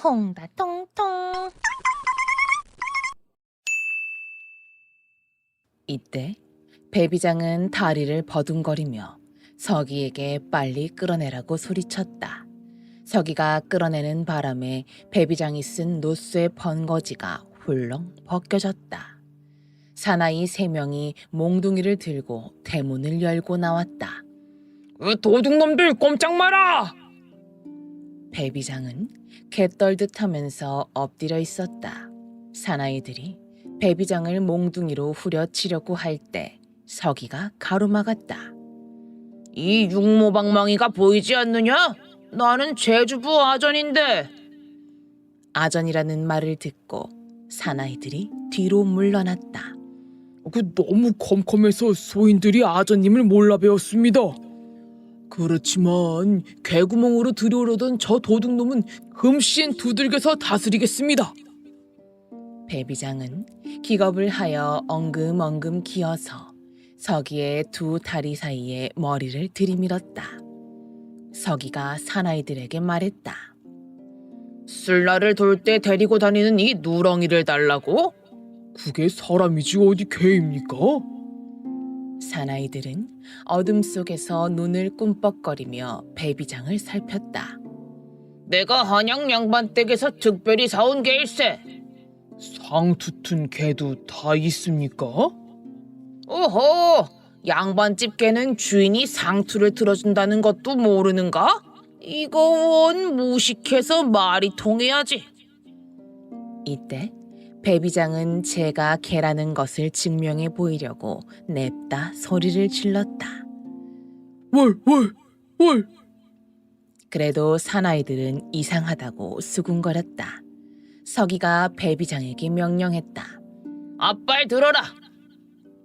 홍다통통. 이때 배비장은 다리를 버둥거리며 서기에게 빨리 끌어내라고 소리쳤다. 서기가 끌어내는 바람에 배비장이 쓴 노쇠 번거지가 훌렁 벗겨졌다. 사나이 3명이 몽둥이를 들고 대문을 열고 나왔다. 도둑놈들 꼼짝 마라! 배비장은 개떨듯 하면서 엎드려 있었다. 사나이들이 배비장을 몽둥이로 후려치려고 할 때 서기가 가로막았다. 이 육모방망이가 보이지 않느냐? 나는 제주부 아전인데. 아전이라는 말을 듣고 사나이들이 뒤로 물러났다. 너무 컴컴해서 소인들이 아전님을 몰라 배웠습니다. 그렇지만 개구멍으로 들여오려던 저 도둑놈은 흠씬 두들겨서 다스리겠습니다. 배비장은 기겁을 하여 엉금엉금 기어서 서기의 2 다리 사이에 머리를 들이밀었다. 서기가 사나이들에게 말했다. 술라를 돌 때 데리고 다니는 이 누렁이를 달라고? 그게 사람이지 어디 개입니까? 사나이들은 어둠 속에서 눈을 꿈뻑거리며 배비장을 살폈다. 내가 한양 양반댁에서 특별히 사온 개일세. 상투튼 개도 다 있습니까? 오호, 양반집 개는 주인이 상투를 틀어준다는 것도 모르는가? 이거 원 무식해서 말이 통해야지. 이때 배비장은 제가 개라는 것을 증명해 보이려고 냅다 소리를 질렀다. 월. 그래도 사나이들은 이상하다고 수군거렸다. 서기가 배비장에게 명령했다. 앞발 들어라.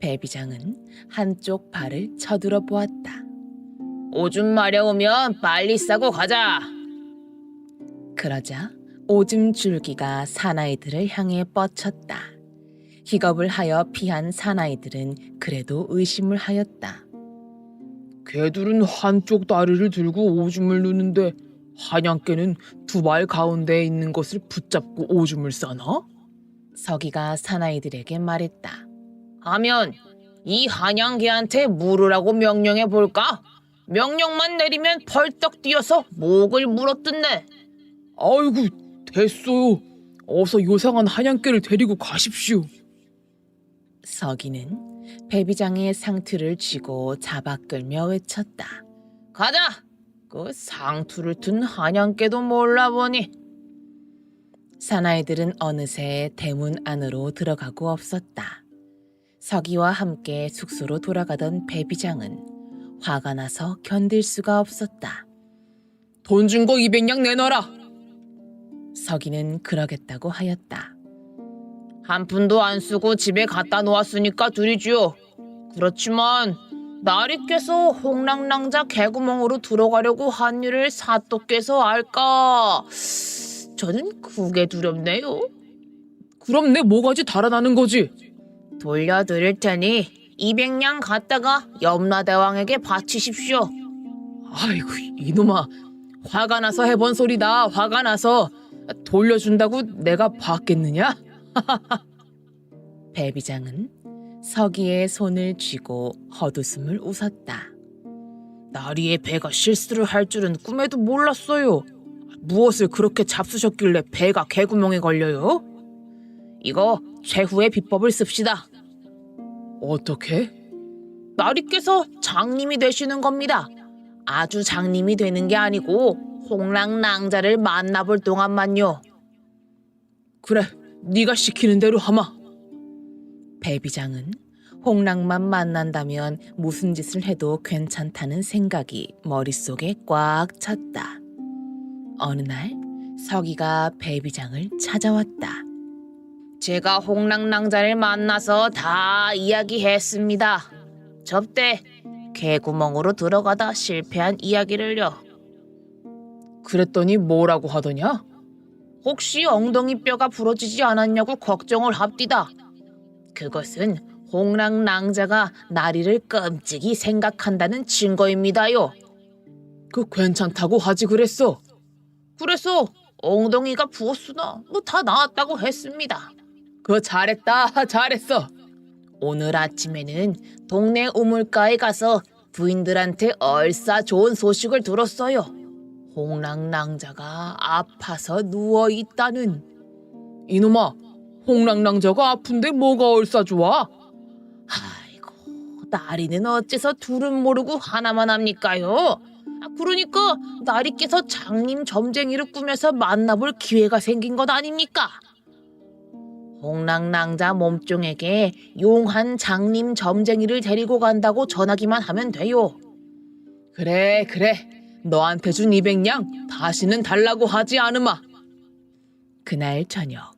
배비장은 한쪽 발을 쳐들어 보았다. 오줌 마려우면 빨리 싸고 가자. 그러자 오줌 줄기가 사나이들을 향해 뻗쳤다. 기겁을 하여 피한 사나이들은 그래도 의심을 하였다. 개들은 한쪽 다리를 들고 오줌을 누는데 한양개는 2발 가운데에 있는 것을 붙잡고 오줌을 싸나? 서기가 사나이들에게 말했다. 하면 이 한양개한테 물으라고 명령해 볼까? 명령만 내리면 벌떡 뛰어서 목을 물었던데. 아이고 됐어요. 어서 요상한 한양개를 데리고 가십시오. 서기는 배비장의 상투를 쥐고 잡아 끌며 외쳤다. 가자. 그 상투를 튼 한양개도 몰라보니. 사나이들은 어느새 대문 안으로 들어가고 없었다. 서기와 함께 숙소로 돌아가던 배비장은 화가 나서 견딜 수가 없었다. 돈 준 거 200냥 내놔라. 서기는 그러겠다고 하였다. 한 푼도 안 쓰고 집에 갖다 놓았으니까 드리지요. 그렇지만 날이 깨서 홍랑랑자 개구멍으로 들어가려고 한 일을 사또께서 알까? 저는 그게 두렵네요. 그럼 내 모가지 달아나는 거지? 돌려드릴 테니 200냥 갖다가 염라대왕에게 바치십시오. 아이고 이놈아, 화가 나서 해본 소리다. 화가 나서. 돌려준다고 내가 받겠느냐? 배비장은 서기의 손을 쥐고 헛웃음을 웃었다. 나리의 배가 실수를 할 줄은 꿈에도 몰랐어요. 무엇을 그렇게 잡수셨길래 배가 개구멍에 걸려요? 이거 최후의 비법을 씁시다. 어떻게? 나리께서 장님이 되시는 겁니다. 아주 장님이 되는 게 아니고 홍랑랑자를 만나볼 동안만요. 그래, 네가 시키는 대로 하마. 배비장은 홍랑만 만난다면 무슨 짓을 해도 괜찮다는 생각이 머릿속에 꽉 찼다. 어느 날 서기가 배비장을 찾아왔다. 제가 홍랑랑자를 만나서 다 이야기했습니다. 접대 개구멍으로 들어가다 실패한 이야기를요. 그랬더니 뭐라고 하더냐? 혹시 엉덩이 뼈가 부러지지 않았냐고 걱정을 합디다. 그것은 홍랑랑자가 나리를 끔찍이 생각한다는 증거입니다요. 그 괜찮다고 하지 그랬어. 그래서 엉덩이가 부었으나 다 나았다고 했습니다. 잘했다, 잘했어. 오늘 아침에는 동네 우물가에 가서 부인들한테 얼싸 좋은 소식을 들었어요. 홍랑낭자가 아파서 누워있다는. 이놈아, 홍랑낭자가 아픈데 뭐가 얼싸 좋아? 아이고, 나리는 어째서 둘은 모르고 하나만 합니까요? 그러니까 나리께서 장님 점쟁이를 꾸며서 만나볼 기회가 생긴 것 아닙니까? 홍랑낭자 몸종에게 용한 장님 점쟁이를 데리고 간다고 전하기만 하면 돼요. 그래, 너한테 준 200냥 다시는 달라고 하지 않으마. 그날 저녁,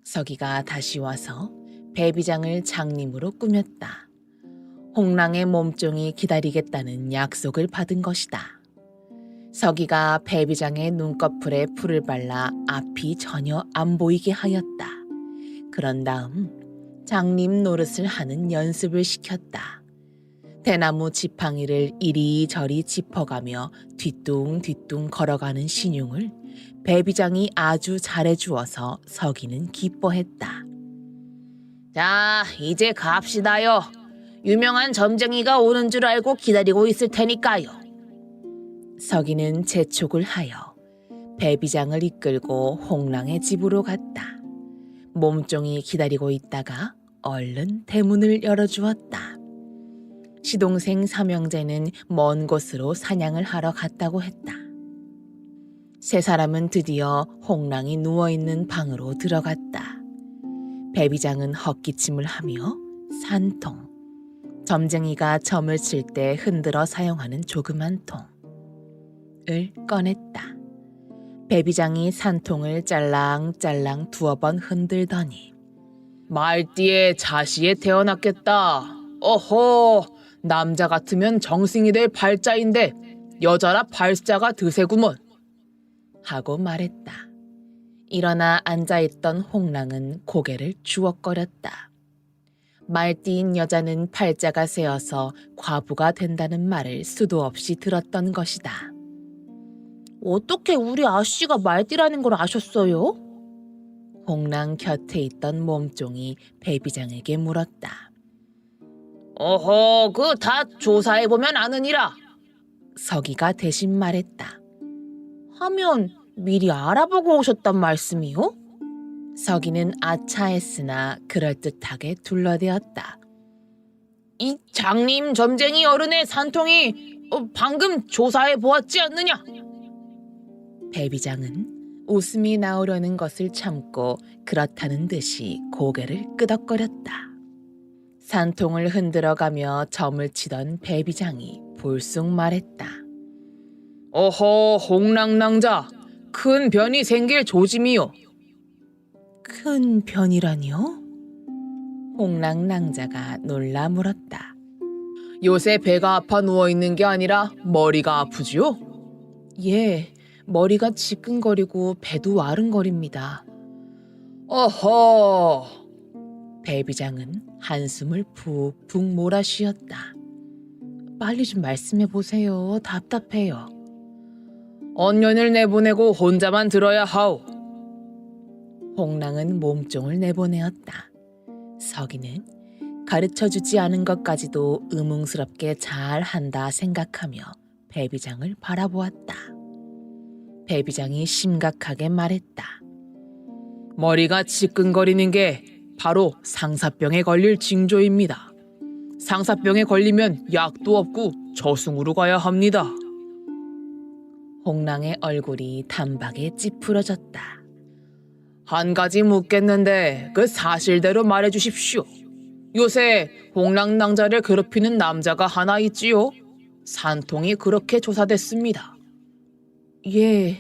서기가 다시 와서 배비장을 장님으로 꾸몄다. 홍랑의 몸종이 기다리겠다는 약속을 받은 것이다. 서기가 배비장의 눈꺼풀에 풀을 발라 앞이 전혀 안 보이게 하였다. 그런 다음 장님 노릇을 하는 연습을 시켰다. 대나무 지팡이를 이리저리 짚어가며 뒤뚱뒤뚱 걸어가는 신용을 배비장이 아주 잘해주어서 서기는 기뻐했다. 자, 이제 갑시다요. 유명한 점쟁이가 오는 줄 알고 기다리고 있을 테니까요. 서기는 재촉을 하여 배비장을 이끌고 홍랑의 집으로 갔다. 몸종이 기다리고 있다가 얼른 대문을 열어주었다. 시동생 삼형제는 먼 곳으로 사냥을 하러 갔다고 했다. 세 사람은 드디어 홍랑이 누워있는 방으로 들어갔다. 배비장은 헛기침을 하며 산통, 점쟁이가 점을 칠 때 흔들어 사용하는 조그만 통을 꺼냈다. 배비장이 산통을 짤랑짤랑 2번 흔들더니 말띠에 자시에 태어났겠다. 어허, 남자 같으면 정승이 될 발자인데 여자라 발자가 드세구먼. 하고 말했다. 일어나 앉아있던 홍랑은 고개를 주걱거렸다. 말띠인 여자는 팔자가 세어서 과부가 된다는 말을 수도 없이 들었던 것이다. 어떻게 우리 아씨가 말띠라는 걸 아셨어요? 홍랑 곁에 있던 몸종이 배비장에게 물었다. 어허, 다 조사해보면 아느니라. 서기가 대신 말했다. 하면 미리 알아보고 오셨단 말씀이요? 서기는 아차했으나 그럴듯하게 둘러대었다. 이 장님 점쟁이 어른의 산통이 방금 조사해 보았지 않느냐? 배비장은 웃음이 나오려는 것을 참고 그렇다는 듯이 고개를 끄덕거렸다. 산통을 흔들어가며 점을 치던 배비장이 불쑥 말했다. 어허, 홍랑낭자, 큰 변이 생길 조짐이요. 큰 변이라니요? 홍랑낭자가 놀라 물었다. 요새 배가 아파 누워있는 게 아니라 머리가 아프지요? 예, 머리가 지끈거리고 배도 와른거립니다. 어허. 배비장은 한숨을 푹푹 몰아쉬었다. 빨리 좀 말씀해 보세요. 답답해요. 언년을 내보내고 혼자만 들어야 하오. 홍랑은 몸종을 내보내었다. 서기는 가르쳐주지 않은 것까지도 의문스럽게 잘한다 생각하며 배비장을 바라보았다. 배비장이 심각하게 말했다. 머리가 지끈거리는 게 바로 상사병에 걸릴 징조입니다. 상사병에 걸리면 약도 없고 저승으로 가야 합니다. 홍랑의 얼굴이 단박에 찌푸러졌다. 한 가지 묻겠는데 그 사실대로 말해주십시오. 요새 홍랑낭자를 괴롭히는 남자가 하나 있지요? 산통이 그렇게 조사됐습니다. 예,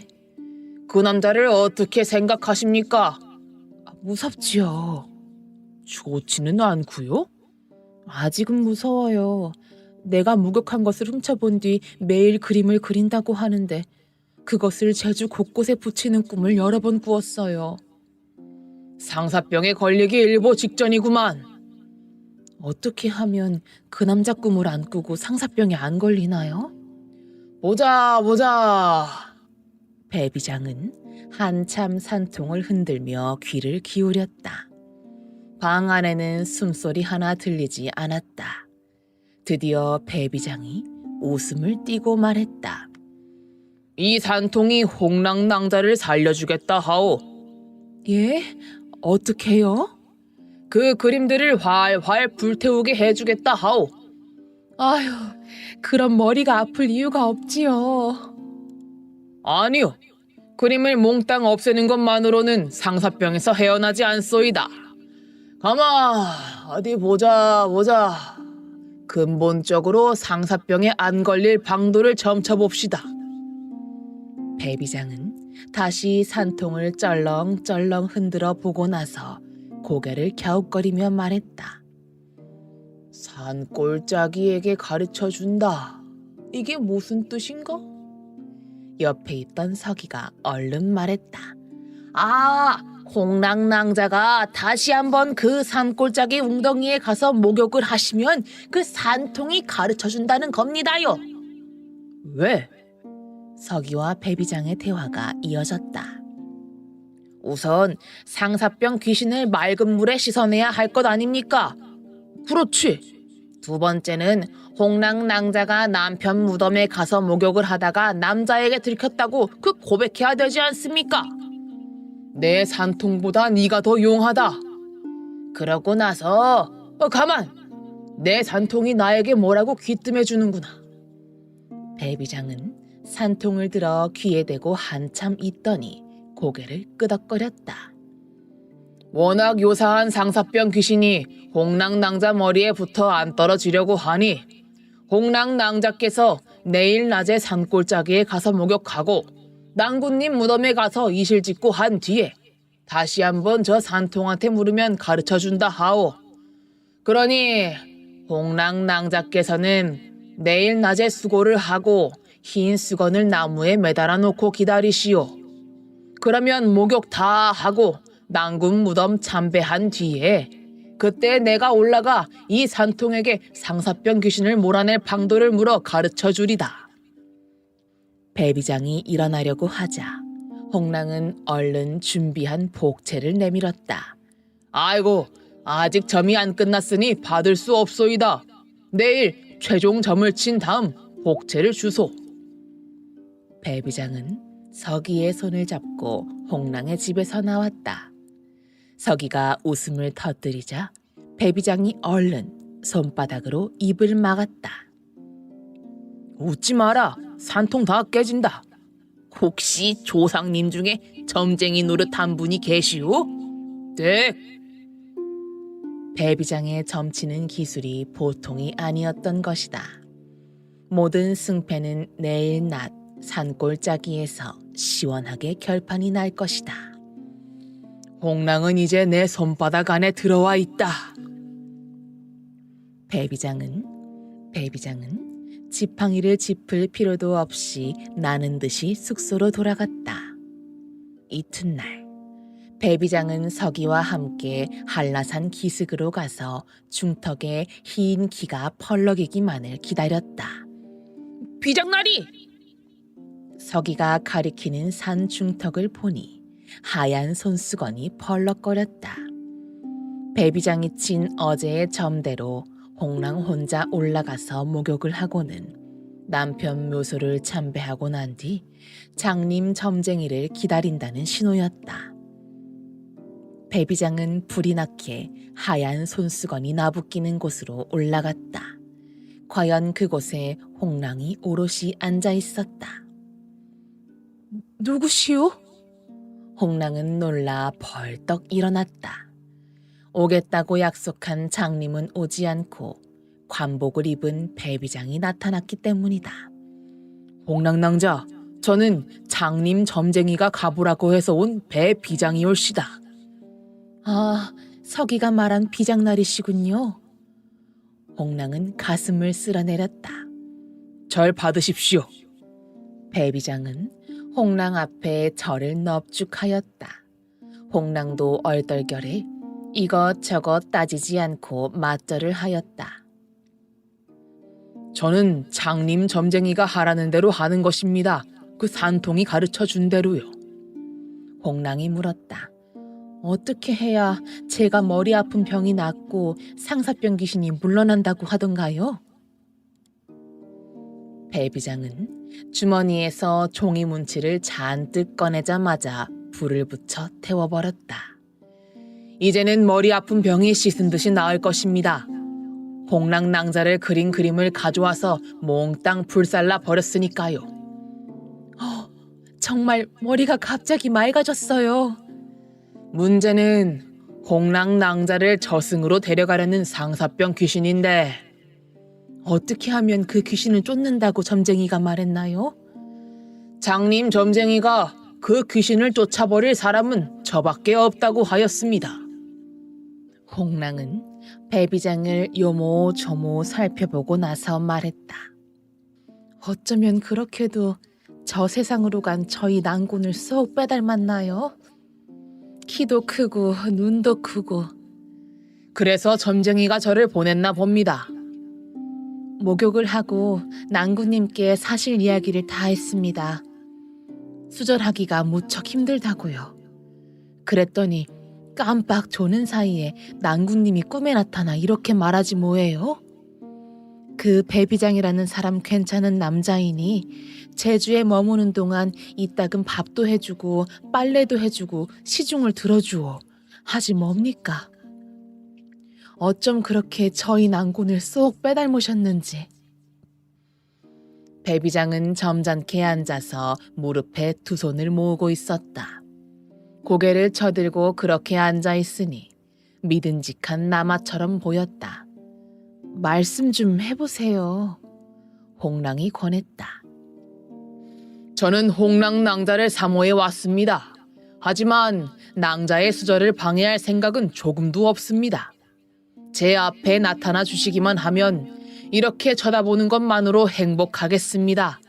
그 남자를 어떻게 생각하십니까? 무섭지요. 좋지는 않고요. 아직은 무서워요. 내가 목욕한 것을 훔쳐본 뒤 매일 그림을 그린다고 하는데 그것을 제주 곳곳에 붙이는 꿈을 여러 번 꾸었어요. 상사병에 걸리기 일보 직전이구만. 어떻게 하면 그 남자 꿈을 안 꾸고 상사병에 안 걸리나요? 보자. 배비장은 한참 산통을 흔들며 귀를 기울였다. 방 안에는 숨소리 하나 들리지 않았다. 드디어 배비장이 웃음을 띠고 말했다. 이 산통이 홍랑낭자를 살려주겠다 하오. 예? 어떻게요? 그 그림들을 활활 불태우게 해주겠다 하오. 아휴, 그럼 머리가 아플 이유가 없지요. 아니요. 그림을 몽땅 없애는 것만으로는 상사병에서 헤어나지 않소이다. 가마, 어디 보자. 근본적으로 상사병에 안 걸릴 방도를 점쳐봅시다. 배비장은 다시 산통을 쩔렁쩔렁 흔들어 보고 나서 고개를 갸웃거리며 말했다. 산골짜기에게 가르쳐준다. 이게 무슨 뜻인가? 옆에 있던 서기가 얼른 말했다. 아, 홍랑낭자가 다시 한번 그 산골짜기 웅덩이에 가서 목욕을 하시면 그 산통이 가르쳐준다는 겁니다요. 왜? 서기와 배비장의 대화가 이어졌다. 우선 상사병 귀신을 맑은 물에 씻어내야 할 것 아닙니까? 그렇지. 두 번째는 홍랑낭자가 남편 무덤에 가서 목욕을 하다가 남자에게 들켰다고 그 고백해야 되지 않습니까? 내 산통보다 네가 더 용하다. 그러고 나서 가만! 내 산통이 나에게 뭐라고 귀뜸해주는구나. 배비장은 산통을 들어 귀에 대고 한참 있더니 고개를 끄덕거렸다. 워낙 요사한 상사병 귀신이 홍랑낭자 머리에 붙어 안 떨어지려고 하니 홍랑낭자께서 내일 낮에 산골짜기에 가서 목욕하고 낭군님 무덤에 가서 이실 짓고 한 뒤에 다시 한번 저 산통한테 물으면 가르쳐준다 하오. 그러니 홍랑낭자께서는 내일 낮에 수고를 하고 흰 수건을 나무에 매달아 놓고 기다리시오. 그러면 목욕 다 하고 낭군 무덤 참배한 뒤에 그때 내가 올라가 이 산통에게 상사병 귀신을 몰아낼 방도를 물어 가르쳐 주리다. 배비장이 일어나려고 하자 홍랑은 얼른 준비한 복채를 내밀었다. 아이고, 아직 점이 안 끝났으니 받을 수 없소이다. 내일 최종 점을 친 다음 복채를 주소. 배비장은 서기의 손을 잡고 홍랑의 집에서 나왔다. 서기가 웃음을 터뜨리자 배비장이 얼른 손바닥으로 입을 막았다. 웃지 마라. 산통 다 깨진다. 혹시 조상님 중에 점쟁이 노릇한 분이 계시오? 네. 배비장의 점치는 기술이 보통이 아니었던 것이다. 모든 승패는 내일 낮 산골짜기에서 시원하게 결판이 날 것이다. 홍랑은 이제 내 손바닥 안에 들어와 있다. 배비장은 지팡이를 짚을 필요도 없이 나는 듯이 숙소로 돌아갔다. 이튿날 배비장은 서기와 함께 한라산 기슭으로 가서 중턱에 흰 기가 펄럭이기만을 기다렸다. 비장나리! 서기가 가리키는 산 중턱을 보니 하얀 손수건이 펄럭거렸다. 배비장이 친 어제의 점대로 홍랑 혼자 올라가서 목욕을 하고는 남편 묘소를 참배하고 난 뒤 장님 점쟁이를 기다린다는 신호였다. 배비장은 불이 나게 하얀 손수건이 나부끼는 곳으로 올라갔다. 과연 그곳에 홍랑이 오롯이 앉아 있었다. 누구시오? 홍랑은 놀라 벌떡 일어났다. 오겠다고 약속한 장님은 오지 않고 관복을 입은 배비장이 나타났기 때문이다. 홍랑낭자, 저는 장님 점쟁이가 가보라고 해서 온 배비장이올시다. 아, 서기가 말한 비장날이시군요. 홍랑은 가슴을 쓸어내렸다. 절 받으십시오. 배비장은 홍랑 앞에 절을 넙죽하였다. 홍랑도 얼떨결에 이것저것 따지지 않고 맞절을 하였다. 저는 장님 점쟁이가 하라는 대로 하는 것입니다. 그 산통이 가르쳐 준 대로요. 홍랑이 물었다. 어떻게 해야 제가 머리 아픈 병이 낫고 상사병 귀신이 물러난다고 하던가요? 배비장은 주머니에서 종이 문치를 잔뜩 꺼내자마자 불을 붙여 태워버렸다. 이제는 머리 아픈 병이 씻은 듯이 나을 것입니다. 홍랑낭자를 그린 그림을 가져와서 몽땅 불살라 버렸으니까요. 정말 머리가 갑자기 맑아졌어요. 문제는 홍랑낭자를 저승으로 데려가려는 상사병 귀신인데 어떻게 하면 그 귀신을 쫓는다고 점쟁이가 말했나요? 장님 점쟁이가 그 귀신을 쫓아버릴 사람은 저밖에 없다고 하였습니다. 홍랑은 배비장을 요모조모 살펴보고 나서 말했다. 어쩌면 그렇게도 저 세상으로 간 저희 낭군을 쏙 빼닮았나요? 키도 크고 눈도 크고. 그래서 점쟁이가 저를 보냈나 봅니다. 목욕을 하고 낭군님께 사실 이야기를 다 했습니다. 수절하기가 무척 힘들다고요. 그랬더니 깜빡 조는 사이에 낭군님이 꿈에 나타나 이렇게 말하지 뭐예요? 그 배비장이라는 사람 괜찮은 남자이니 제주에 머무는 동안 이따금 밥도 해주고 빨래도 해주고 시중을 들어주오. 하지 뭡니까? 어쩜 그렇게 저희 낭군을 쏙 빼닮으셨는지. 배비장은 점잖게 앉아서 무릎에 두 손을 모으고 있었다. 고개를 쳐들고 그렇게 앉아 있으니 믿음직한 남아처럼 보였다. 말씀 좀 해보세요. 홍랑이 권했다. 저는 홍랑낭자를 사모해 왔습니다. 하지만 낭자의 수절을 방해할 생각은 조금도 없습니다. 제 앞에 나타나 주시기만 하면 이렇게 쳐다보는 것만으로 행복하겠습니다.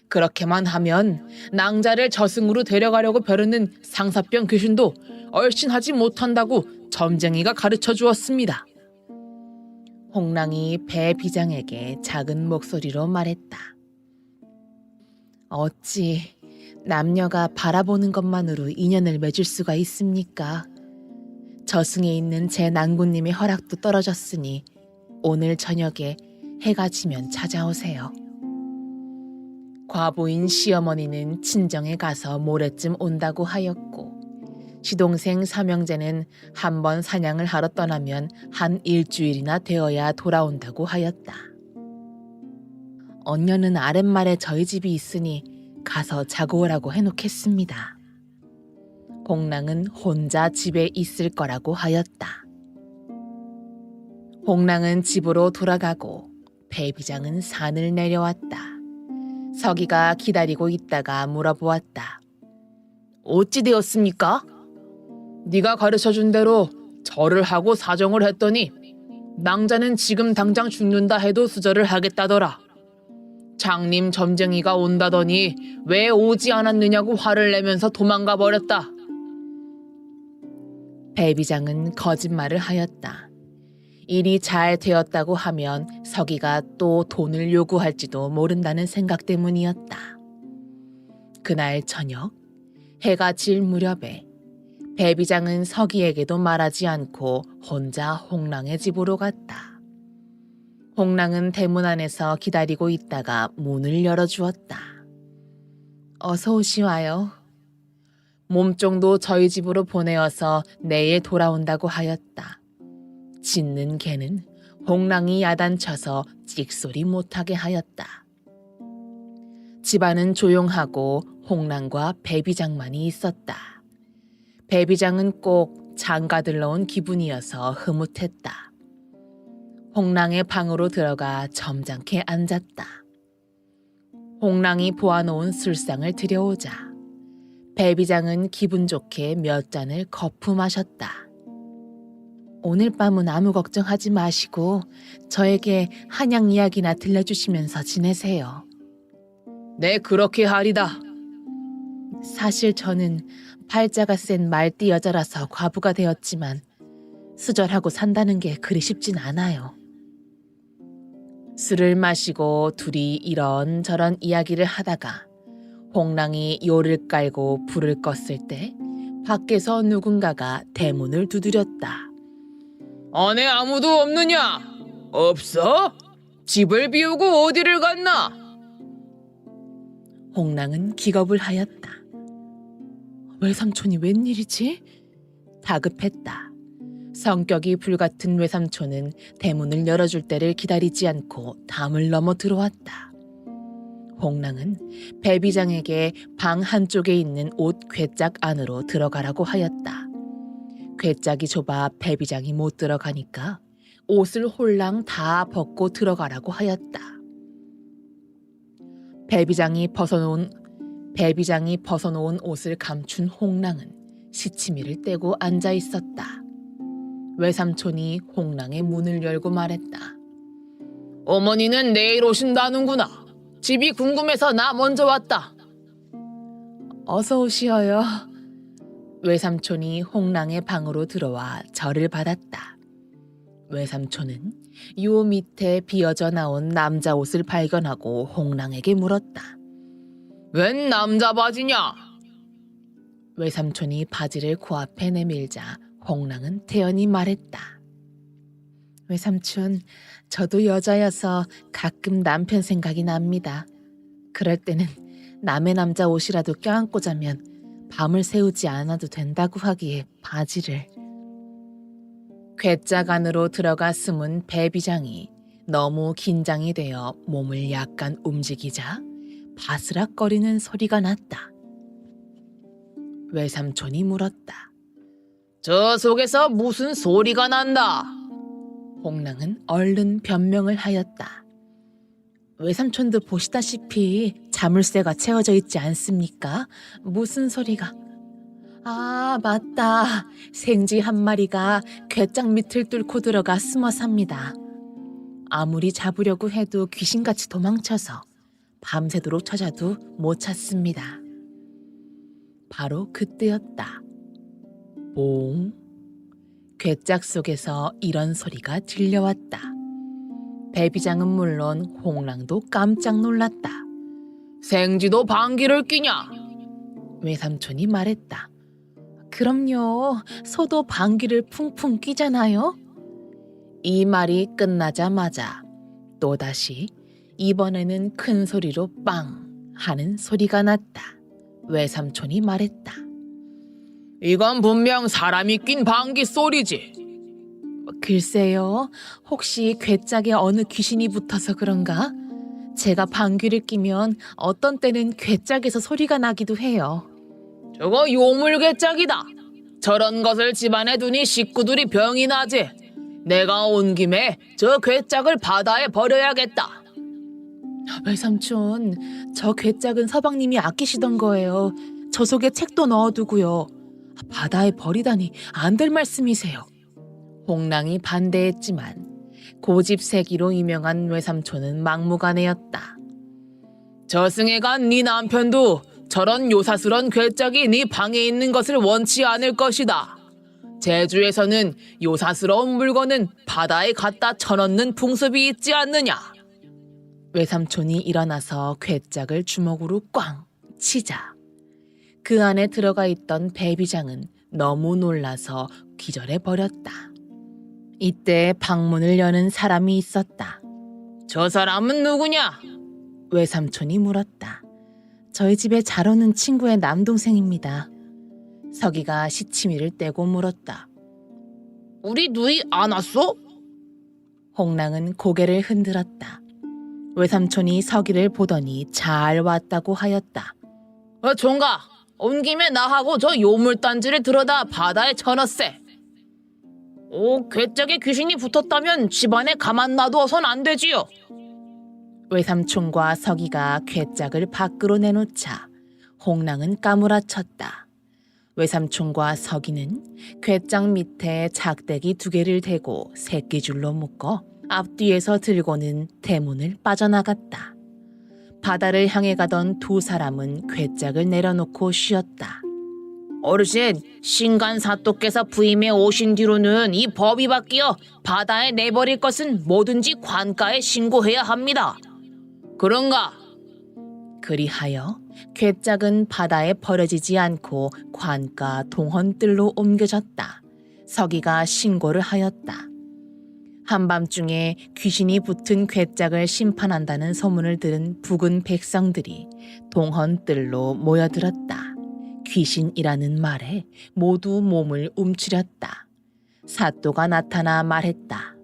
그렇게만 하면 낭자를 저승으로 데려가려고 벼르는 상사병 귀신도 얼씬하지 못한다고 점쟁이가 가르쳐 주었습니다. 홍랑이 배비장에게 작은 목소리로 말했다. 어찌 남녀가 바라보는 것만으로 인연을 맺을 수가 있습니까? 저승에 있는 제 낭군님의 허락도 떨어졌으니 오늘 저녁에 해가 지면 찾아오세요. 과부인 시어머니는 친정에 가서 모레쯤 온다고 하였고 시동생 삼형제는 한 번 사냥을 하러 떠나면 한 일주일이나 되어야 돌아온다고 하였다. 언녀는 아랫말에 저희 집이 있으니 가서 자고 오라고 해놓겠습니다. 홍랑은 혼자 집에 있을 거라고 하였다. 홍랑은 집으로 돌아가고 배비장은 산을 내려왔다. 서기가 기다리고 있다가 물어보았다. 어찌 되었습니까? 네가 가르쳐준 대로 절을 하고 사정을 했더니 낭자는 지금 당장 죽는다 해도 수절을 하겠다더라. 장님 점쟁이가 온다더니 왜 오지 않았느냐고 화를 내면서 도망가 버렸다. 배비장은 거짓말을 하였다. 일이 잘 되었다고 하면 서기가 또 돈을 요구할지도 모른다는 생각 때문이었다. 그날 저녁 해가 질 무렵에 배비장은 서기에게도 말하지 않고 혼자 홍랑의 집으로 갔다. 홍랑은 대문 안에서 기다리고 있다가 문을 열어주었다. 어서 오시와요. 몸종도 저희 집으로 보내어서 내일 돌아온다고 하였다. 짖는 개는 홍랑이 야단쳐서 찍소리 못하게 하였다. 집안은 조용하고 홍랑과 배비장만이 있었다. 배비장은 꼭 장가들러 온 기분이어서 흐뭇했다. 홍랑의 방으로 들어가 점잖게 앉았다. 홍랑이 보아놓은 술상을 들여오자 배비장은 기분 좋게 몇 잔을 거푸 마셨다. 오늘 밤은 아무 걱정하지 마시고 저에게 한양 이야기나 들려주시면서 지내세요. 네, 그렇게 하리다. 사실 저는 팔자가 센 말띠 여자라서 과부가 되었지만 수절하고 산다는 게 그리 쉽진 않아요. 술을 마시고 둘이 이런저런 이야기를 하다가 홍랑이 요를 깔고 불을 껐을 때 밖에서 누군가가 대문을 두드렸다. 안에 아무도 없느냐? 없어? 집을 비우고 어디를 갔나? 홍랑은 기겁을 하였다. 외삼촌이 웬일이지? 다급했다. 성격이 불같은 외삼촌은 대문을 열어줄 때를 기다리지 않고 담을 넘어 들어왔다. 홍랑은 배비장에게 방 한쪽에 있는 옷 괴짝 안으로 들어가라고 하였다. 괴짝이 좁아 배비장이 못 들어가니까 옷을 홀랑 다 벗고 들어가라고 하였다. 배비장이 벗어놓은 옷을 감춘 홍랑은 시치미를 떼고 앉아 있었다. 외삼촌이 홍랑의 문을 열고 말했다. 어머니는 내일 오신다는구나. 집이 궁금해서 나 먼저 왔다. 어서 오시어요. 외삼촌이 홍랑의 방으로 들어와 절을 받았다. 외삼촌은 요 밑에 비어져 나온 남자 옷을 발견하고 홍랑에게 물었다. 웬 남자 바지냐? 외삼촌이 바지를 코앞에 내밀자 홍랑은 태연히 말했다. 외삼촌, 저도 여자여서 가끔 남편 생각이 납니다. 그럴 때는 남의 남자 옷이라도 껴안고 자면 밤을 새우지 않아도 된다고 하기에 바지를. 괴짝 안으로 들어가 숨은 배비장이 너무 긴장이 되어 몸을 약간 움직이자 바스락거리는 소리가 났다. 외삼촌이 물었다. 저 속에서 무슨 소리가 난다? 홍랑은 얼른 변명을 하였다. 외삼촌도 보시다시피 자물쇠가 채워져 있지 않습니까? 무슨 소리가... 아, 맞다. 생쥐 한 마리가 괴짝 밑을 뚫고 들어가 숨어 삽니다. 아무리 잡으려고 해도 귀신같이 도망쳐서 밤새도록 찾아도 못 찾습니다. 바로 그때였다. 봉. 괴짝 속에서 이런 소리가 들려왔다. 배비장은 물론 홍랑도 깜짝 놀랐다. 생쥐도 방귀를 뀌냐? 외삼촌이 말했다. 그럼요. 소도 방귀를 풍풍 뀌잖아요. 이 말이 끝나자마자 또다시 이번에는 큰 소리로 빵 하는 소리가 났다. 외삼촌이 말했다. 이건 분명 사람이 낀 방귀 소리지. 글쎄요. 혹시 괴짝에 어느 귀신이 붙어서 그런가? 제가 방귀를 뀌면 어떤 때는 괴짝에서 소리가 나기도 해요. 저거 요물 괴짝이다. 저런 것을 집안에 두니 식구들이 병이 나지. 내가 온 김에 저 괴짝을 바다에 버려야겠다. 외삼촌, 저 괴짝은 서방님이 아끼시던 거예요. 저 속에 책도 넣어두고요. 바다에 버리다니 안 될 말씀이세요. 홍랑이 반대했지만 고집세기로 유명한 외삼촌은 막무가내였다. 저승에간 네 남편도 저런 요사스런 괴짝이 네 방에 있는 것을 원치 않을 것이다. 제주에서는 요사스러운 물건은 바다에 갖다 쳐넣는 풍습이 있지 않느냐. 외삼촌이 일어나서 괴짝을 주먹으로 꽝 치자 그 안에 들어가 있던 배비장은 너무 놀라서 기절해 버렸다. 이때 방문을 여는 사람이 있었다. 저 사람은 누구냐? 외삼촌이 물었다. 저희 집에 잘 오는 친구의 남동생입니다. 서기가 시치미를 떼고 물었다. 우리 누이 안 왔어? 홍랑은 고개를 흔들었다. 외삼촌이 서기를 보더니 잘 왔다고 하였다. 종가, 온 김에 나하고 저 요물단지를 들어다 바다에 쳐넣세. 괴짝에 귀신이 붙었다면 집안에 가만 놔두어선 안 되지요. 외삼촌과 서기가 괴짝을 밖으로 내놓자 홍랑은 까무라쳤다. 외삼촌과 서기는 괴짝 밑에 작대기 2개를 대고 새끼줄로 묶어 앞뒤에서 들고는 대문을 빠져나갔다. 바다를 향해 가던 2 사람은 괴짝을 내려놓고 쉬었다. 어르신, 신간사또께서 부임해 오신 뒤로는 이 법이 바뀌어 바다에 내버릴 것은 뭐든지 관가에 신고해야 합니다. 그런가? 그리하여 괴짝은 바다에 버려지지 않고 관가 동헌뜰로 옮겨졌다. 서기가 신고를 하였다. 한밤중에 귀신이 붙은 괴짝을 심판한다는 소문을 들은 북은 백성들이 동헌뜰로 모여들었다. 귀신이라는 말에 모두 몸을 움츠렸다. 사또가 나타나 말했다.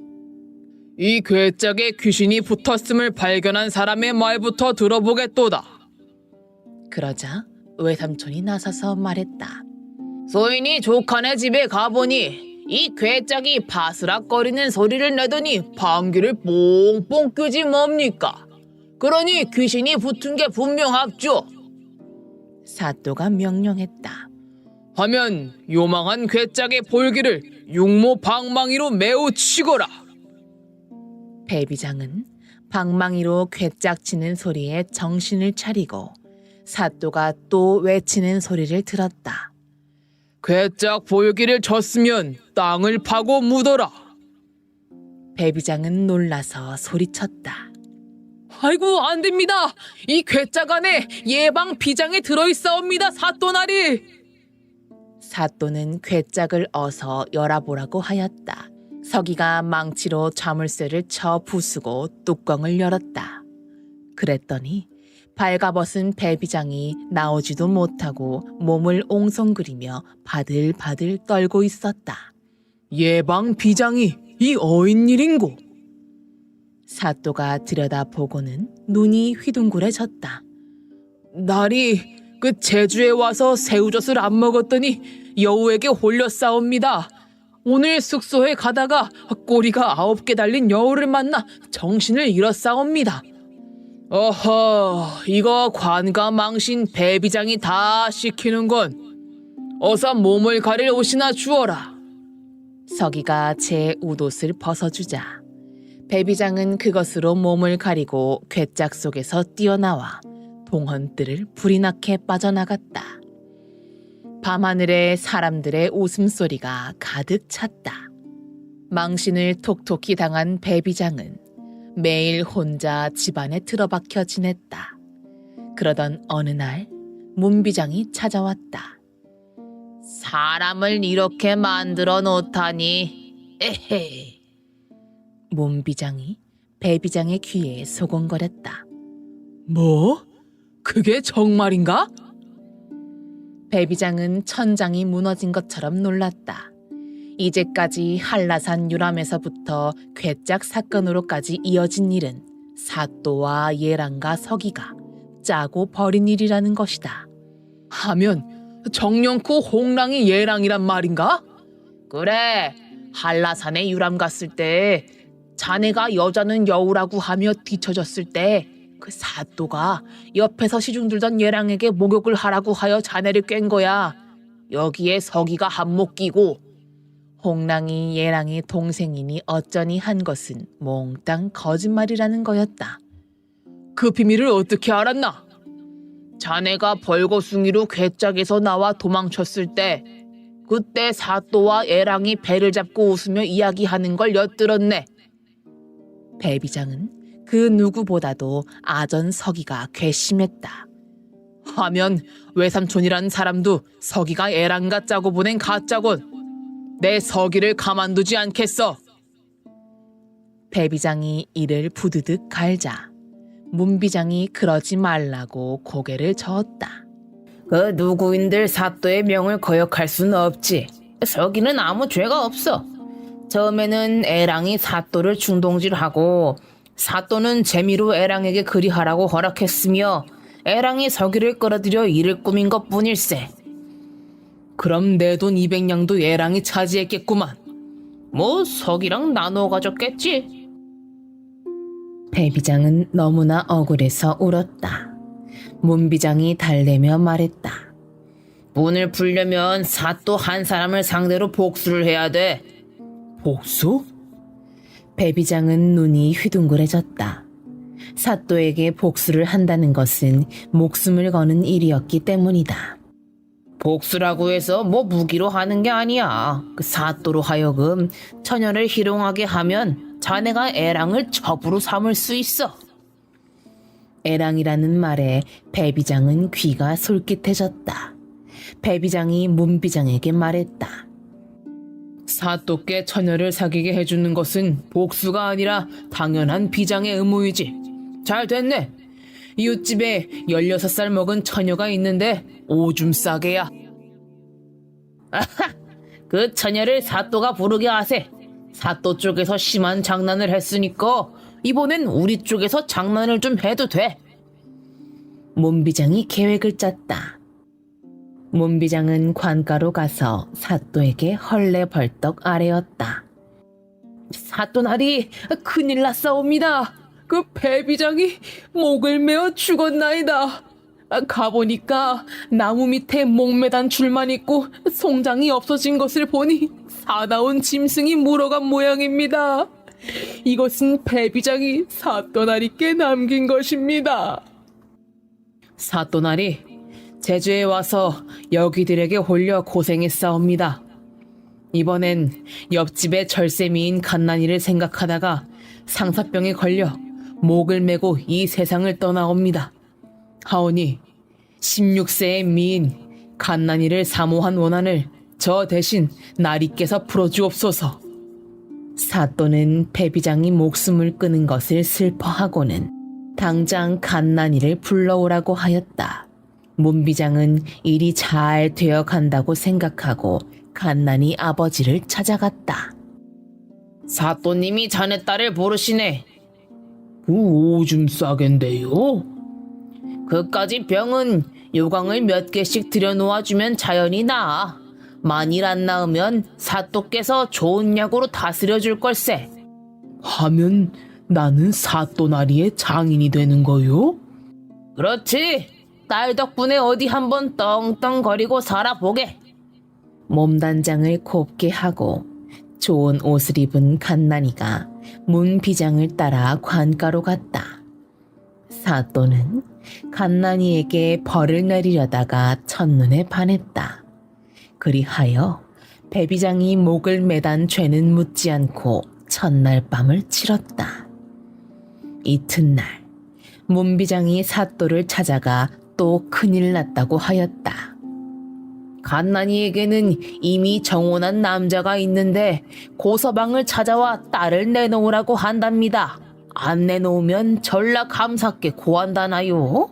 이 괴짝에 귀신이 붙었음을 발견한 사람의 말부터 들어보겠도다. 그러자 외삼촌이 나서서 말했다. 소인이 조카네 집에 가보니 이 괴짝이 바스락거리는 소리를 내더니 방귀를 뽕뽕 끄지 뭡니까? 그러니 귀신이 붙은 게 분명합죠. 사또가 명령했다. 하면 요망한 괴짝의 볼기를 육모 방망이로 매우 치거라. 배비장은 방망이로 괴짝 치는 소리에 정신을 차리고 사또가 또 외치는 소리를 들었다. 괴짝 볼기를 쳤으면 땅을 파고 묻어라. 배비장은 놀라서 소리쳤다. 아이고 안 됩니다. 이 괴짝 안에 예방 비장이 들어있사옵니다. 사또나리. 사또는 괴짝을 어서 열어보라고 하였다. 서기가 망치로 자물쇠를 쳐 부수고 뚜껑을 열었다. 그랬더니 발가벗은 배비장이 나오지도 못하고 몸을 옹성거리며 바들바들 떨고 있었다. 예방 비장이 이 어인일인고. 사또가 들여다보고는 눈이 휘둥그레졌다. 날이 그 제주에 와서 새우젓을 안 먹었더니 여우에게 홀렸사옵니다. 오늘 숙소에 가다가 꼬리가 9개 달린 여우를 만나 정신을 잃었사옵니다. 어허, 이거 관가망신 배비장이 다 시키는건. 어서 몸을 가릴 옷이나 주어라. 서기가 제 웃옷을 벗어주자 배비장은 그것으로 몸을 가리고 괴짝 속에서 뛰어나와 동헌뜰을 불이 나게 빠져나갔다. 밤하늘에 사람들의 웃음소리가 가득 찼다. 망신을 톡톡히 당한 배비장은 매일 혼자 집안에 틀어박혀 지냈다. 그러던 어느 날 문비장이 찾아왔다. 사람을 이렇게 만들어 놓다니. 에헤. 문비장이 배비장의 귀에 소곤거렸다. 뭐? 그게 정말인가? 배비장은 천장이 무너진 것처럼 놀랐다. 이제까지 한라산 유람에서부터 괴짝 사건으로까지 이어진 일은 사또와 예랑과 서기가 짜고 벌인 일이라는 것이다. 하면 정령쿠 홍랑이 예랑이란 말인가? 그래, 한라산에 유람 갔을 때 자네가 여자는 여우라고 하며 뒤처졌을 때 그 사또가 옆에서 시중 들던 예랑에게 목욕을 하라고 하여 자네를 꽹 거야. 여기에 서기가 한몫 끼고. 홍랑이 예랑의 동생이니 어쩌니 한 것은 몽땅 거짓말이라는 거였다. 그 비밀을 어떻게 알았나? 자네가 벌거숭이로 괴짝에서 나와 도망쳤을 때 그때 사또와 예랑이 배를 잡고 웃으며 이야기하는 걸 엿들었네. 배비장은 그 누구보다도 아전 서기가 괘씸했다. 하면 외삼촌이란 사람도 서기가 예랑과 짜고 보낸 가짜곤. 내 서기를 가만두지 않겠어. 배비장이 이를 부드득 갈자 문비장이 그러지 말라고 고개를 저었다. 그 누구인들 사또의 명을 거역할 수는 없지. 서기는 아무 죄가 없어. 처음에는 애랑이 사또를 중동질하고 사또는 재미로 애랑에게 그리하라고 허락했으며 애랑이 서기를 끌어들여 일을 꾸민 것뿐일세. 그럼 내 돈 200냥도 예랑이 차지했겠구만. 뭐 서기랑 나눠 가졌겠지. 배비장은 너무나 억울해서 울었다. 문비장이 달래며 말했다. 문을 풀려면 사또 한 사람을 상대로 복수를 해야 돼. 복수? 배비장은 눈이 휘둥그레졌다. 사또에게 복수를 한다는 것은 목숨을 거는 일이었기 때문이다. 복수라고 해서 뭐 무기로 하는 게 아니야. 그 사또로 하여금 처녀를 희롱하게 하면 자네가 애랑을 첩으로 삼을 수 있어. 애랑이라는 말에 배비장은 귀가 솔깃해졌다. 배비장이 문비장에게 말했다. 사또께 처녀를 사귀게 해주는 것은 복수가 아니라 당연한 비장의 의무이지. 잘 됐네. 이웃집에 16살 먹은 처녀가 있는데 오줌 싸게야. 아하! 그 처녀를 사또가 부르게 하세. 사또 쪽에서 심한 장난을 했으니까 이번엔 우리 쪽에서 장난을 좀 해도 돼. 문비장이 계획을 짰다. 문비장은 관가로 가서 사또에게 헐레벌떡 아뢰었다. 사또나리, 큰일 났사옵니다. 그 배비장이 목을 메어 죽었나이다. 가보니까 나무 밑에 목매단 줄만 있고 송장이 없어진 것을 보니 사나운 짐승이 물어간 모양입니다. 이것은 배비장이 사또나리께 남긴 것입니다. 사또나리, 제주에 와서 여기들에게 홀려 고생했사옵니다. 이번엔 옆집의 절세미인 갓난이를 생각하다가 상사병에 걸려 목을 메고 이 세상을 떠나옵니다. 하오니 16세의 미인 갓난이를 사모한 원한을 저 대신 나리께서 풀어주옵소서. 사또는 배비장이 목숨을 끊은 것을 슬퍼하고는 당장 갓난이를 불러오라고 하였다. 문비장은 일이 잘 되어 간다고 생각하고 갓난이 아버지를 찾아갔다. 사또님이 자네 딸을 부르시네. 그 오줌 싸겐데요? 그까지 병은 요강을 몇 개씩 들여놓아주면 자연히 나아. 만일 안 나으면 사또께서 좋은 약으로 다스려줄 걸세. 하면 나는 사또나리의 장인이 되는 거요? 그렇지. 딸 덕분에 어디 한번 떵떵거리고 살아보게. 몸단장을 곱게 하고 좋은 옷을 입은 갓난이가 문비장을 따라 관가로 갔다. 사또는 갓난이에게 벌을 내리려다가 첫눈에 반했다. 그리하여 배비장이 목을 매단 죄는 묻지 않고 첫날 밤을 치렀다. 이튿날 문비장이 사또를 찾아가 또 큰일 났다고 하였다. 갓난이에게는 이미 정혼한 남자가 있는데 고서방을 찾아와 딸을 내놓으라고 한답니다. 안 내놓으면 전라감사께 고한다나요?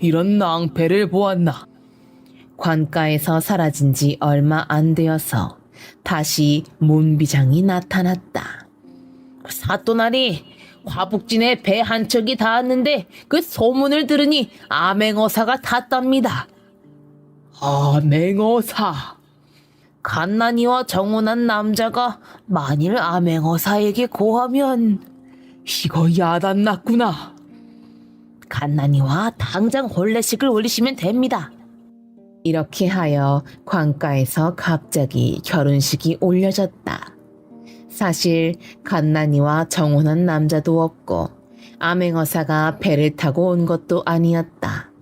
이런 낭패를 보았나. 관가에서 사라진 지 얼마 안 되어서 다시 문비장이 나타났다. 사또나리, 과북진에 배 한 척이 닿았는데 그 소문을 들으니 암행어사가 탔답니다. 암행어사? 갓난이와 정혼한 남자가 만일 암행어사에게 고하면 이거 야단났구나. 갓난이와 당장 혼례식을 올리시면 됩니다. 이렇게 하여 관가에서 갑자기 결혼식이 올려졌다. 사실 갓난이와 정혼한 남자도 없고 암행어사가 배를 타고 온 것도 아니었다.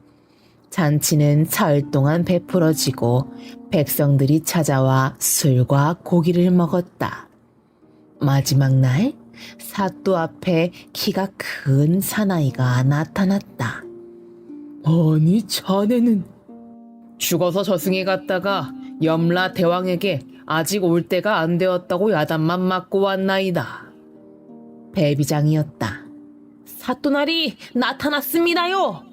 잔치는 사흘 동안 베풀어지고 백성들이 찾아와 술과 고기를 먹었다. 마지막 날 사또 앞에 키가 큰 사나이가 나타났다. 아니 자네는? 죽어서 저승에 갔다가 염라 대왕에게 아직 올 때가 안 되었다고 야단만 맞고 왔나이다. 배비장이었다. 사또나리 나타났습니다요.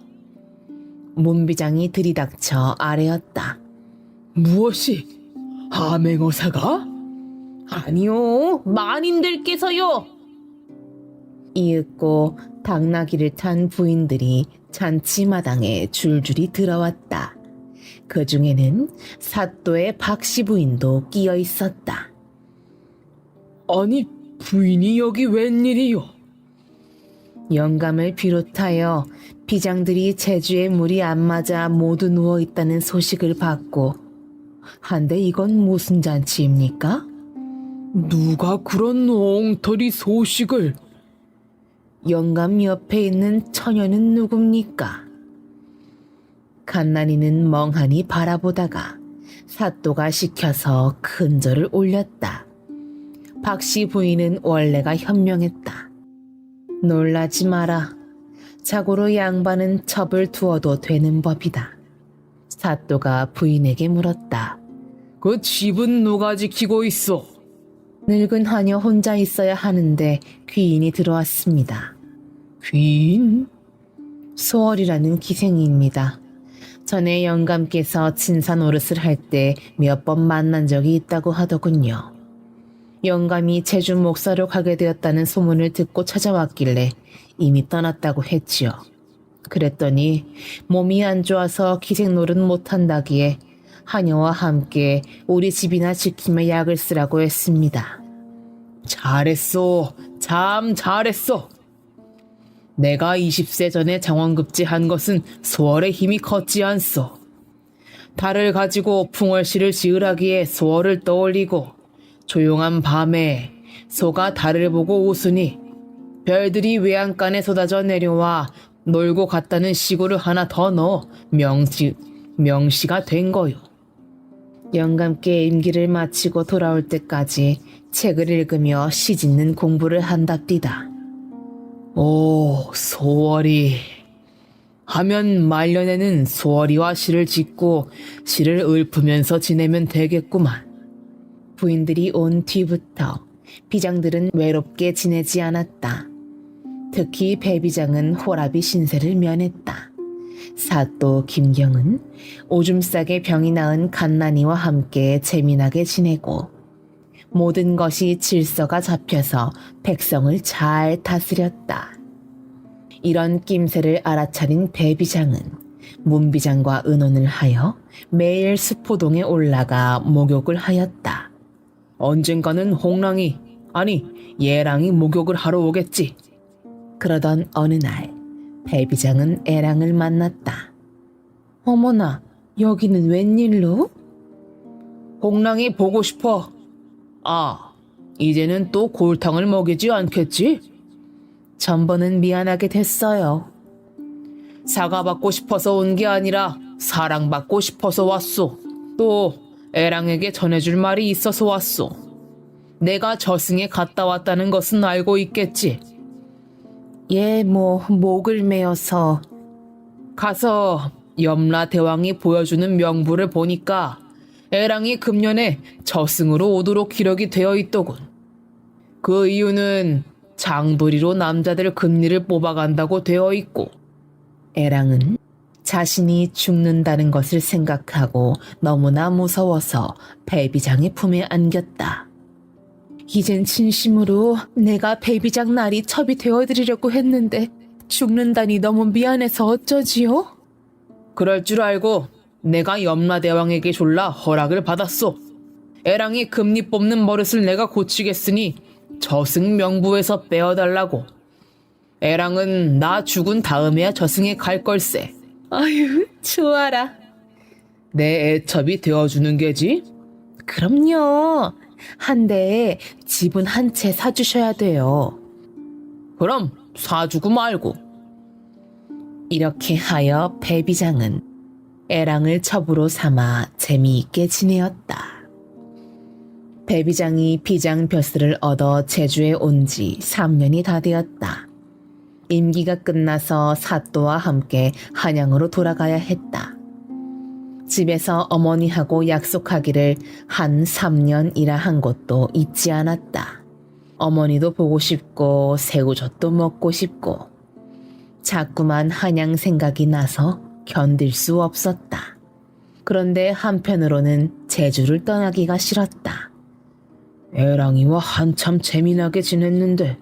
문비장이 들이닥쳐 아뢰었다. 무엇이? 암행어사가? 아니요, 마님들께서요. 이윽고 당나귀를 탄 부인들이 잔치마당에 줄줄이 들어왔다. 그 중에는 사또의 박씨 부인도 끼어 있었다. 아니, 부인이 여기 웬일이요? 영감을 비롯하여 비장들이 제주에 물이 안 맞아 모두 누워있다는 소식을 받고, 한데 이건 무슨 잔치입니까? 누가 그런 엉터리 소식을? 영감 옆에 있는 처녀는 누굽니까? 갓난이는 멍하니 바라보다가 사또가 시켜서 큰절을 올렸다. 박씨 부인은 원래가 현명했다. 놀라지 마라. 자고로 양반은 첩을 두어도 되는 법이다. 사또가 부인에게 물었다. 그 집은 누가 지키고 있어? 늙은 하녀 혼자 있어야 하는데 귀인이 들어왔습니다. 귀인? 소월이라는 기생이입니다. 전에 영감께서 진사 노릇을 할 때 몇 번 만난 적이 있다고 하더군요. 영감이 제주 목사로 가게 되었다는 소문을 듣고 찾아왔길래 이미 떠났다고 했지요. 그랬더니 몸이 안 좋아서 기생 노릇 못한다기에 하녀와 함께 우리 집이나 지키며 약을 쓰라고 했습니다. 잘했어. 참 잘했어. 내가 20세 전에 장원급제한 것은 소월의 힘이 컸지 않소. 달을 가지고 풍월시를 지으라기에 소월을 떠올리고 조용한 밤에 소가 달을 보고 웃으니 별들이 외양간에 쏟아져 내려와 놀고 갔다는 시구를 하나 더 넣어 명시가 된 거요. 영감께 임기를 마치고 돌아올 때까지 책을 읽으며 시 짓는 공부를 한답디다. 오, 소월이. 하면 말년에는 소월이와 시를 짓고 시를 읊으면서 지내면 되겠구만. 부인들이 온 뒤부터 비장들은 외롭게 지내지 않았다. 특히 배비장은 호랍이 신세를 면했다. 사또 김경은 오줌 싸게 병이 나은 갓난이와 함께 재미나게 지내고 모든 것이 질서가 잡혀서 백성을 잘 다스렸다. 이런 낌새를 알아차린 배비장은 문비장과 의논을 하여 매일 수포동에 올라가 목욕을 하였다. 언젠가는 홍랑이, 아니 예랑이 목욕을 하러 오겠지. 그러던 어느 날 배비장은 애랑을 만났다. 어머나, 여기는 웬일로? 홍랑이 보고 싶어. 아, 이제는 또 골탕을 먹이지 않겠지? 전번은 미안하게 됐어요. 사과받고 싶어서 온 게 아니라 사랑받고 싶어서 왔소. 또 애랑에게 전해줄 말이 있어서 왔소. 내가 저승에 갔다 왔다는 것은 알고 있겠지? 예, 목을 메어서. 가서 염라 대왕이 보여주는 명부를 보니까 애랑이 금년에 저승으로 오도록 기록이 되어 있더군. 그 이유는 장부리로 남자들 금리를 뽑아간다고 되어 있고, 애랑은 자신이 죽는다는 것을 생각하고 너무나 무서워서 배비장의 품에 안겼다. 이젠 진심으로 내가 배비장 날이 첩이 되어드리려고 했는데 죽는다니 너무 미안해서 어쩌지요? 그럴 줄 알고 내가 염라대왕에게 졸라 허락을 받았소. 애랑이 금리 뽑는 버릇을 내가 고치겠으니 저승 명부에서 빼어달라고. 애랑은 나 죽은 다음에야 저승에 갈 걸세. 아유, 좋아라. 내 애첩이 되어주는 게지? 그럼요. 한데 집은 한 채 사주셔야 돼요. 그럼 사주고 말고. 이렇게 하여 배비장은 애랑을 첩으로 삼아 재미있게 지내었다. 배비장이 비장 벼슬을 얻어 제주에 온 지 3년이 다 되었다. 임기가 끝나서 사또와 함께 한양으로 돌아가야 했다. 집에서 어머니하고 약속하기를 한 3년이라 한 것도 잊지 않았다. 어머니도 보고 싶고 새우젓도 먹고 싶고 자꾸만 한양 생각이 나서 견딜 수 없었다. 그런데 한편으로는 제주를 떠나기가 싫었다. 애랑이와 한참 재미나게 지냈는데.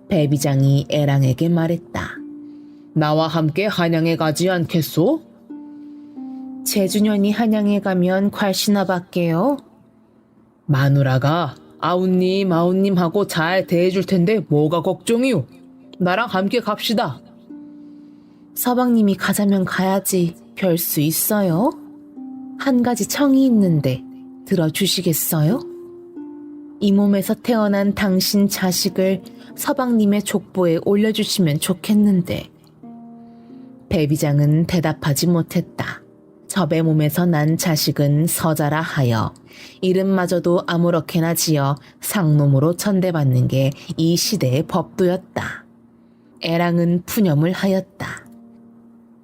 배비장이 애랑에게 말했다. 나와 함께 한양에 가지 않겠소? 제주년이 한양에 가면 괄시나 받게요. 마누라가 아웃님하고 잘 대해줄 텐데 뭐가 걱정이오? 나랑 함께 갑시다. 서방님이 가자면 가야지 별 수 있어요? 한 가지 청이 있는데 들어주시겠어요? 이 몸에서 태어난 당신 자식을 서방님의 족보에 올려주시면 좋겠는데. 배비장은 대답하지 못했다. 저배 몸에서 난 자식은 서자라 하여 이름마저도 아무렇게나 지어 상놈으로 천대받는 게 이 시대의 법도였다. 애랑은 푸념을 하였다.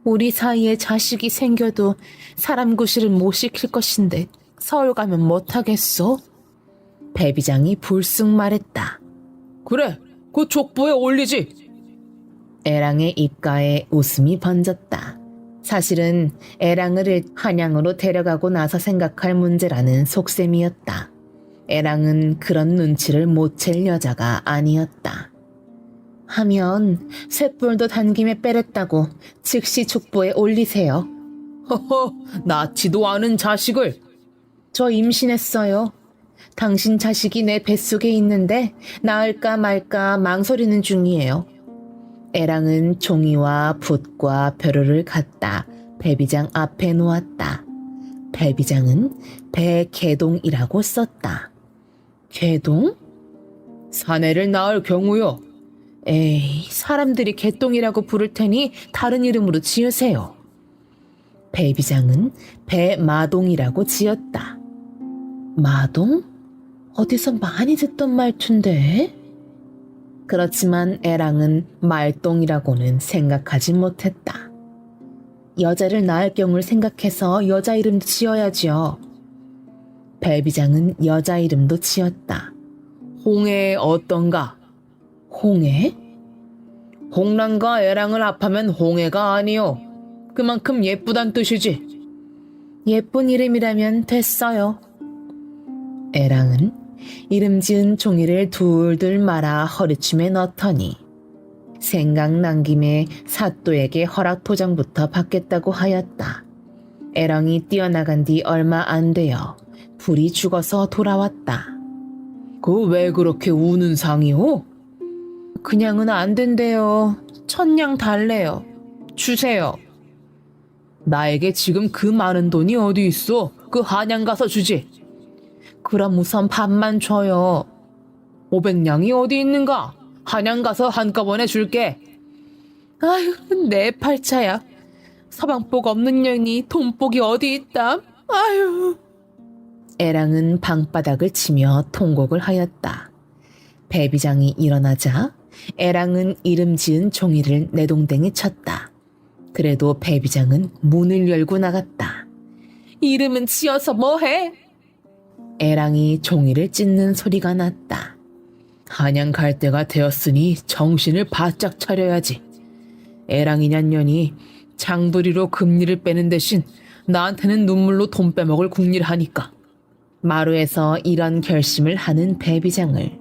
우리 사이에 자식이 생겨도 사람 구실을 못 시킬 것인데 서울 가면 못하겠소? 배비장이 불쑥 말했다. 그래, 그 족보에 올리지. 애랑의 입가에 웃음이 번졌다. 사실은 애랑을 한양으로 데려가고 나서 생각할 문제라는 속셈이었다. 애랑은 그런 눈치를 못 챌 여자가 아니었다. 하면 쇳불도 단김에 빼랬다고 즉시 족보에 올리세요. 허허, 낳지도 않은 자식을. 저 임신했어요. 당신 자식이 내 뱃속에 있는데 낳을까 말까 망설이는 중이에요. 애랑은 종이와 붓과 벼루를 갖다 배비장 앞에 놓았다. 배비장은 배개동이라고 썼다. 개동? 사내를 낳을 경우요. 에이, 사람들이 개똥이라고 부를 테니 다른 이름으로 지으세요. 배비장은 배마동이라고 지었다. 마동? 어디서 많이 듣던 말투인데? 그렇지만 애랑은 말똥이라고는 생각하지 못했다. 여자를 낳을 경우를 생각해서 여자 이름도 지어야지요. 배비장은 여자 이름도 지었다. 홍해 어떤가? 홍해? 홍랑과 애랑을 합하면 홍해가 아니요. 그만큼 예쁘단 뜻이지. 예쁜 이름이라면 됐어요. 애랑은 이름 지은 종이를 둘둘 말아 허리춤에 넣더니 생각난 김에 사또에게 허락토장부터 받겠다고 하였다. 애랑이 뛰어나간 뒤 얼마 안 되어 불이 죽어서 돌아왔다. 그 왜 그렇게 우는 상이오? 그냥은 안 된대요. 천냥 달래요. 주세요. 나에게 지금 그 많은 돈이 어디 있어? 그 한양 가서 주지. 그럼 우선 밥만 줘요. 500냥이 어디 있는가? 한양 가서 한꺼번에 줄게. 아유, 내 팔자야. 서방복 없는 년이 돈복이 어디 있담? 아유. 애랑은 방바닥을 치며 통곡을 하였다. 배비장이 일어나자 애랑은 이름 지은 종이를 내동댕이 쳤다. 그래도 배비장은 문을 열고 나갔다. 이름은 지어서 뭐해? 애랑이 종이를 찢는 소리가 났다. 한양 갈 때가 되었으니 정신을 바짝 차려야지. 애랑이냐 년이 장부리로 금리를 빼는 대신 나한테는 눈물로 돈 빼먹을 궁리를 하니까. 마루에서 이런 결심을 하는 배비장을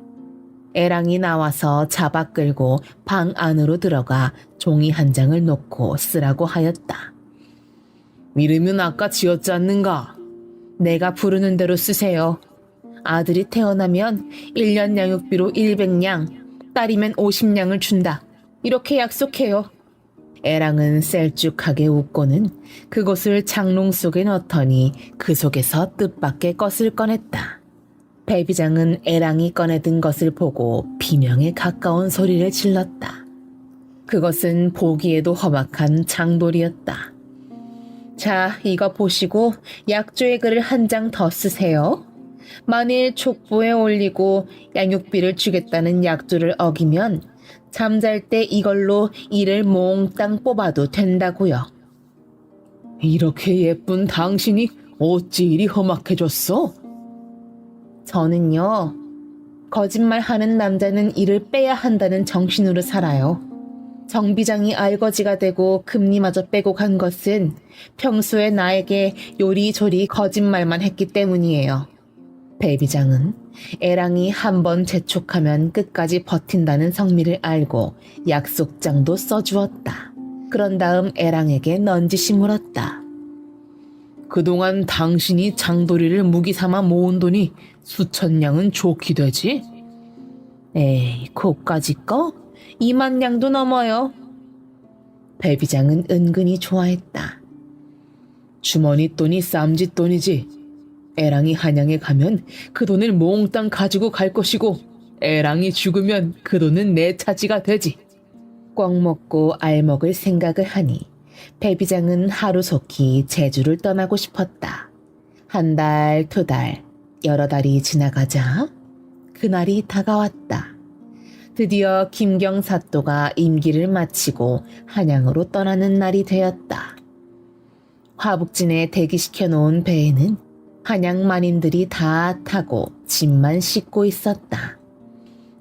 애랑이 나와서 잡아 끌고 방 안으로 들어가 종이 한 장을 놓고 쓰라고 하였다. 이름은 아까 지었지 않는가? 내가 부르는 대로 쓰세요. 아들이 태어나면 1년 양육비로 100냥, 딸이면 50냥을 준다. 이렇게 약속해요. 애랑은 셀쭉하게 웃고는 그것을 장롱 속에 넣더니 그 속에서 뜻밖의 것을 꺼냈다. 배비장은 애랑이 꺼내든 것을 보고 비명에 가까운 소리를 질렀다. 그것은 보기에도 험악한 장돌이었다. 자, 이거 보시고 약조의 글을 한 장 더 쓰세요. 만일 촉보에 올리고 양육비를 주겠다는 약조를 어기면 잠잘 때 이걸로 이를 몽땅 뽑아도 된다고요. 이렇게 예쁜 당신이 어찌 이리 험악해졌어? 저는요, 거짓말하는 남자는 이를 빼야 한다는 정신으로 살아요. 정비장이 알거지가 되고 금리마저 빼고 간 것은 평소에 나에게 요리조리 거짓말만 했기 때문이에요. 배비장은 애랑이 한번 재촉하면 끝까지 버틴다는 성미를 알고 약속장도 써주었다. 그런 다음 애랑에게 넌지시 물었다. 그동안 당신이 장도리를 무기 삼아 모은 돈이 수천 냥은 좋게 되지? 에이, 그까지 거? 2만 냥도 넘어요. 배비장은 은근히 좋아했다. 주머니 돈이 쌈짓 돈이지. 애랑이 한양에 가면 그 돈을 몽땅 가지고 갈 것이고 애랑이 죽으면 그 돈은 내 차지가 되지. 꽉 먹고 알 먹을 생각을 하니 배비장은 하루속히 제주를 떠나고 싶었다. 한 달, 2달, 여러 달이 지나가자 그날이 다가왔다. 드디어 김경사또가 임기를 마치고 한양으로 떠나는 날이 되었다. 화북진에 대기시켜 놓은 배에는 한양 만인들이 다 타고 짐만 싣고 있었다.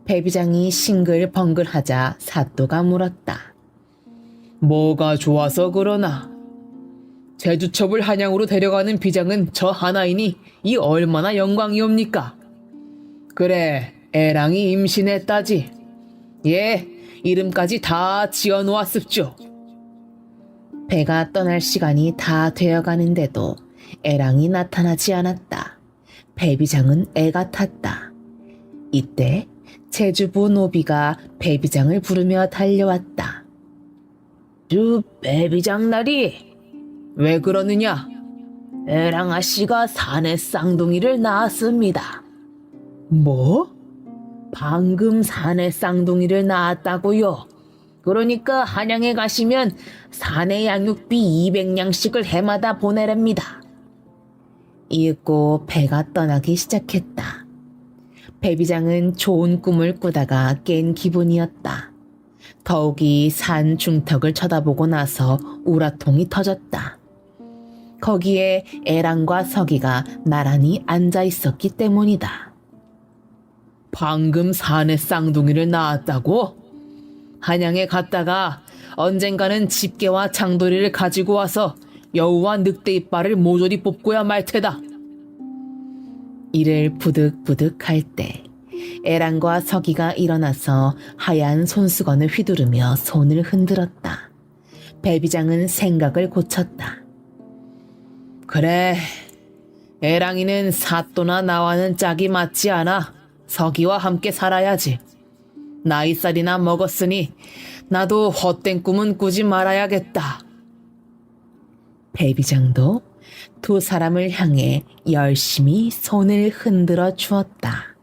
배비장이 싱글벙글하자 사또가 물었다. 뭐가 좋아서 그러나? 제주첩을 한양으로 데려가는 비장은 저 하나이니 이 얼마나 영광이옵니까? 그래, 애랑이 임신했다지. 예, 이름까지 다 지어놓았습죠. 배가 떠날 시간이 다 되어가는데도 애랑이 나타나지 않았다. 배비장은 애가 탔다. 이때 제주부 노비가 배비장을 부르며 달려왔다. 주 배비장 나리, 왜 그러느냐? 애랑 아씨가 산에 쌍둥이를 낳았습니다. 뭐? 방금 산에 쌍둥이를 낳았다고요. 그러니까 한양에 가시면 산에 양육비 200냥씩을 해마다 보내랍니다. 이윽고 배가 떠나기 시작했다. 배비장은 좋은 꿈을 꾸다가 깬 기분이었다. 더욱이 산 중턱을 쳐다보고 나서 우라통이 터졌다. 거기에 애랑과 서기가 나란히 앉아 있었기 때문이다. 방금 산에 쌍둥이를 낳았다고? 한양에 갔다가 언젠가는 집게와 장도리를 가지고 와서 여우와 늑대 이빨을 모조리 뽑고야 말 테다. 이를 부득부득 할 때 애랑과 서기가 일어나서 하얀 손수건을 휘두르며 손을 흔들었다. 배비장은 생각을 고쳤다. 그래, 애랑이는 사또나 나와는 짝이 맞지 않아. 서기와 함께 살아야지. 나이살이나 먹었으니 나도 헛된 꿈은 꾸지 말아야겠다. 배비장도 두 사람을 향해 열심히 손을 흔들어 주었다.